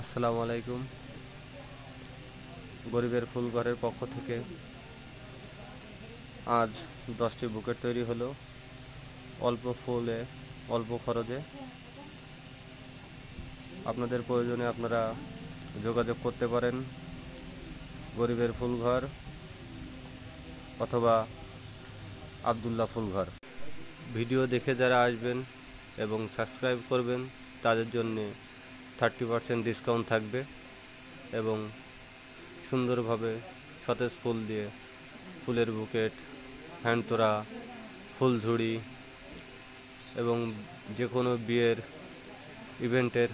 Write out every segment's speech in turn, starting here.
আসসালামু আলাইকুম। গরিবের ফুল ঘরের পক্ষ থেকে আজ 10টি বুকেট তৈরি হলো অল্প ফুলে অল্প খরচে। আপনাদের প্রয়োজনে আপনারা যোগাযোগ করতে পারেন গরিবের ফুল ঘর অথবা আব্দুল্লাহ ফুল ঘর। ভিডিও দেখে যারা আসবেন এবং সাবস্ক্রাইব করবেন তাদের জন্য 30% ডিসকাউন্ট থাকবে এবং সুন্দরভাবে সতেজ ফুল দিয়ে ফুলের বুকেট, হ্যান্ড তোড়া, ফুলঝুড়ি এবং যে কোনো বিয়ের ইভেন্টের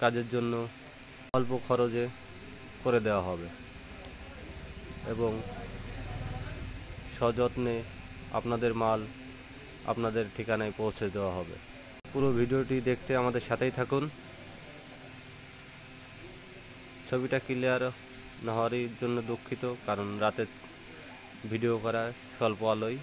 কাজের জন্য অল্প খরচে করে দেওয়া হবে এবং সযত্নে আপনাদের মাল আপনাদের ঠিকানায় পৌঁছে দেওয়া হবে। পুরো ভিডিওটি দেখতে আমাদের সাথেই থাকুন। ছবিটা ক্লিয়ার না হওয়ার জন্য দুঃখিত, কারণ রাতে ভিডিও করা স্বল্প আলোয়।